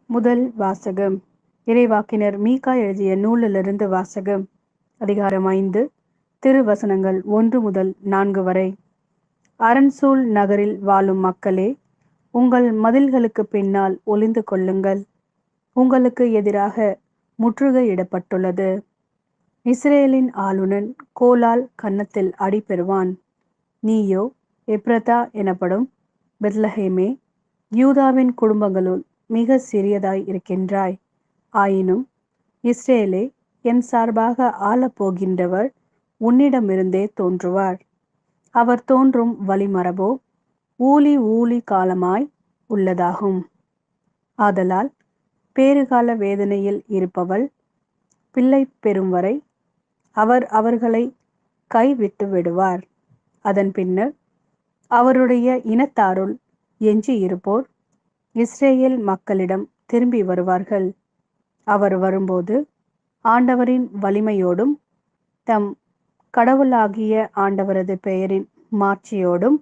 முதல் வாசகம். இறைவாக்கினர் மீகா எழுதிய நூலிலிருந்து வாசகம். அதிகாரம் 5, திருவசனங்கள் 1 முதல் 4 வரை. அரண்சூழ் நகரில் வாழும் மக்களே, உங்கள் மதில்களுக்கு பின்னால் ஒளிந்து கொள்ளுங்கள். உங்களுக்கு எதிராக முற்றுகையிடப்பட்டுள்ளது. இஸ்ரேலின் ஆளுநன் கோலால் கன்னத்தில் அடி பெறுவான். நீயோ எப்ரதா எனப்படும் பெத்லஹேமே, யூதாவின் குடும்பங்களுள் மிக சிறியதாய் இருக்கின்றாய். ஆயினும் இஸ்ரேலே, என் சார்பாக ஆளப்போகின்றவர் உன்னிடமிருந்தே தோன்றுவார். அவர் தோன்றும் வழிமரபோ ஊழி காலமாய் உள்ளதாகும். ஆதலால் பேறுகால வேதனையில் இருப்பவள் பிள்ளை பெறும் வரை அவர் அவர்களை கைவிட்டு விடுவார். அதன் பின்னர் அவருடைய இனத்தாருள் எஞ்சி இருப்போர் இஸ்ரேல் மக்களிடம் திரும்பி வருவார்கள். அவர் வரும்போது ஆண்டவரின் வலிமையோடும் தம் கடவுளாகிய ஆண்டவரது பெயரின் மாட்சியோடும்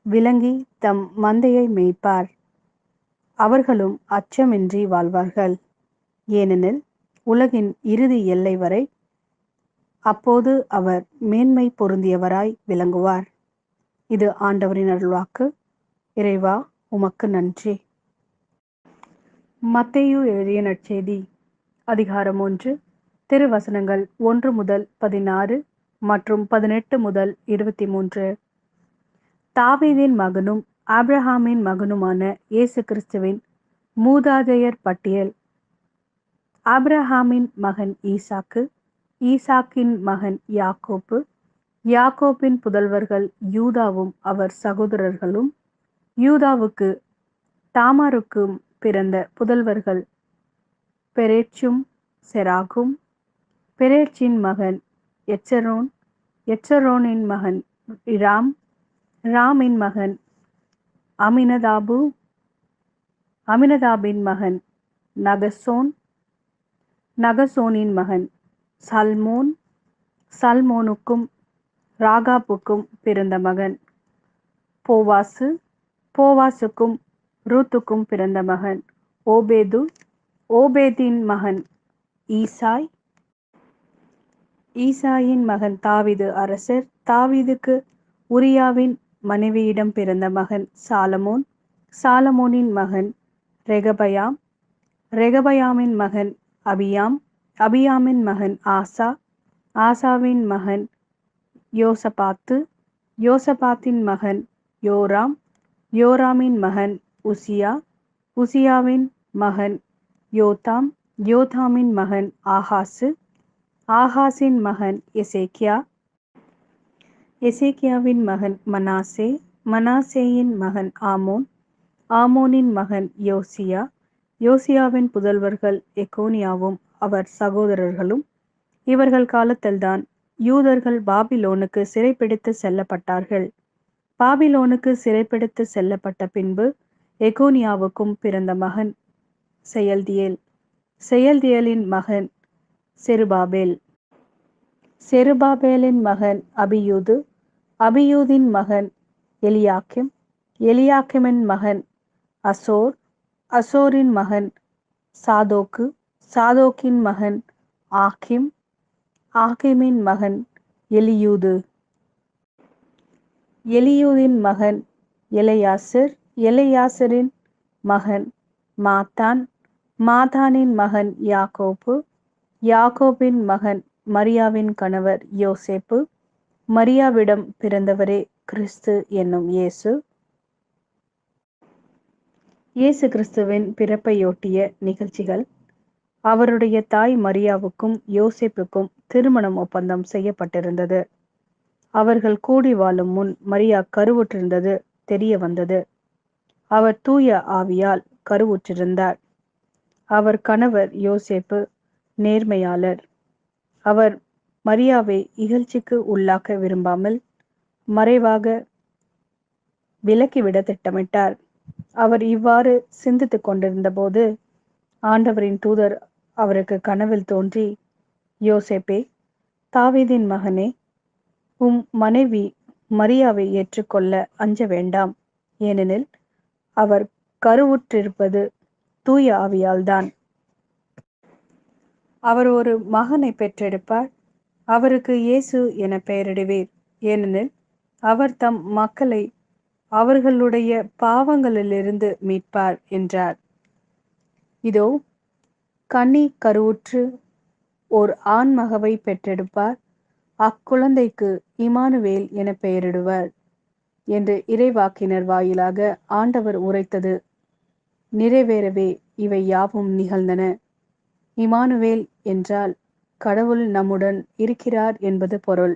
விளங்கி தம் மந்தையை மேய்ப்பார். அவர்களும் அச்சமின்றி வாழ்வார்கள். ஏனெனில் உலகின் இறுதி எல்லை வரை அப்போது அவர் மேன்மை பொருந்தியவராய் விளங்குவார். இது ஆண்டவரின் அருள்வாக்கு. இறைவா, உமக்கு நன்றி. மத்தேயு எழுதிய நற்செய்தி. அதிகாரம் 1, திருவசனங்கள் 1 முதல் 16 மற்றும் 18 முதல் 23. தாவீதின் மகனும் ஆபிரகாமின் மகனுமான இயேசு கிறிஸ்துவின் மூதாதையர் பட்டியல். ஆபிரகாமின் மகன் ஈசாக்கு, ஈசாக்கின் மகன் யாக்கோப்பு, யாக்கோப்பின் புதல்வர்கள் யூதாவும் அவர் சகோதரர்களும், யூதாவுக்கு தாமாருக்கும் பிறந்த புதல்வர்கள் பெரேச்சும் செராகும், பெரேச்சின் மகன் எச்சரோன், எச்சரோனின் மகன் இராம், ராமின் மகன் அமினதாபு, அமினதாபின் மகன் நகசோன், நகசோனின் மகன் சல்மோன், சல்மோனுக்கும் ராகாப்புக்கும் பிறந்த மகன் போவாசு, போவாசுக்கும் ரூத்துக்கும் பிறந்த மகன் ஓபேது, ஓபேதின் மகன் ஈசாய், ஈசாயின் மகன் தாவீது அரசர், தாவீதுக்கு உரியாவின் மனைவியிடம் பிறந்த மகன் சாலமோன், சாலமோனின் மகன் ரெகபயாம், ரெகபயாமின் மகன் அபியாம், அபியாமின் மகன் ஆசா, ஆசாவின் மகன் யோசபாத்து, யோசபாத்தின் மகன் யோராம், யோராமின் மகன் உசியா, உசியாவின் மகன் யோதாம், யோதாமின் மகன் ஆகாசு, ஆகாசின் மகன் எசேக்கியா, எசேக்கியாவின் மகன் மனாசே, மனாசேயின் மகன் ஆமோன், ஆமோனின் மகன் யோசியா, யோசியாவின் புதல்வர்கள் எகோனியாவும் அவர் சகோதரர்களும். இவர்கள் காலத்தில்தான் யூதர்கள் பாபிலோனுக்கு சிறைப்பிடித்து செல்லப்பட்டார்கள். பாபிலோனுக்கு சிறைப்பிடித்து செல்லப்பட்ட பின்பு எகோனியாவுக்கும் பிறந்த மகன் செயல்தியேல், செயல்தியேலின் மகன் செருபாபேல், செருபாபேலின் மகன் அபியூது, அபியூதின் மகன் எலியாக்கிம், எலியாக்கிமின் மகன் அசோர், அசோரின் மகன் சாதோக்கு, சாதோக்கின் மகன் ஆக்கிம், ஆக்கிமின் மகன் எலியூது, எலியூதின் மகன் எலையாசிர், எலையாசிரின் மகன் மாத்தான், மாத்தானின் மகன் யாக்கோப்பு, யாக்கோபின் மகன் மரியாவின் கணவர் யோசேப்பு, மரியாவிடம் பிறந்தவரே கிறிஸ்து என்னும் இயேசு. இயேசு கிறிஸ்துவின் பிறப்பையொட்டிய நிகழ்ச்சிகள். அவருடைய தாய் மரியாவுக்கும் யோசேப்புக்கும் திருமணம் ஒப்பந்தம் செய்யப்பட்டிருந்தது. அவர்கள் கூடி வாழும் முன் மரியா கருவுற்றிருந்தது தெரிய வந்தது. அவர் தூய ஆவியால் கருவுற்றிருந்தார். அவர் கணவர் யோசேப்பு நேர்மையாளர். அவர் மரியாவை இகழ்ச்சிக்கு உள்ளாக்க விரும்பாமல் மறைவாக விலக்கிவிட திட்டமிட்டார். அவர் இவ்வாறு சிந்தித்துக் கொண்டிருந்த போது ஆண்டவரின் தூதர் அவருக்கு கனவில் தோன்றி, யோசேப்பே, தாவீதின் மகனே, உம் மனைவி மரியாவை ஏற்றுக்கொள்ள அஞ்ச வேண்டாம். ஏனெனில் அவர் கருவுற்றிருப்பது தூய ஆவியால்தான். அவர் ஒரு மகனை பெற்றெடுப்பார், அவருக்கு இயேசு என பெயரிடுவீர். ஏனெனில் அவர் தம் மக்களை அவர்களுடைய பாவங்களிலிருந்து மீட்பார் என்றார். இதோ கன்னி கருவுற்று ஓர் ஆண்மகவை பெற்றெடுப்பார், அக்குழந்தைக்கு இம்மானுவேல் என பெயரிடுவர் என்று இறைவாக்கினர் வாயிலாக ஆண்டவர் உரைத்தது நிறைவேறவே இவை யாவும் நிகழ்ந்தன. இம்மானுவேல் என்றால் கடவுள் நம்முடன் இருக்கிறார் என்பது பொருள்.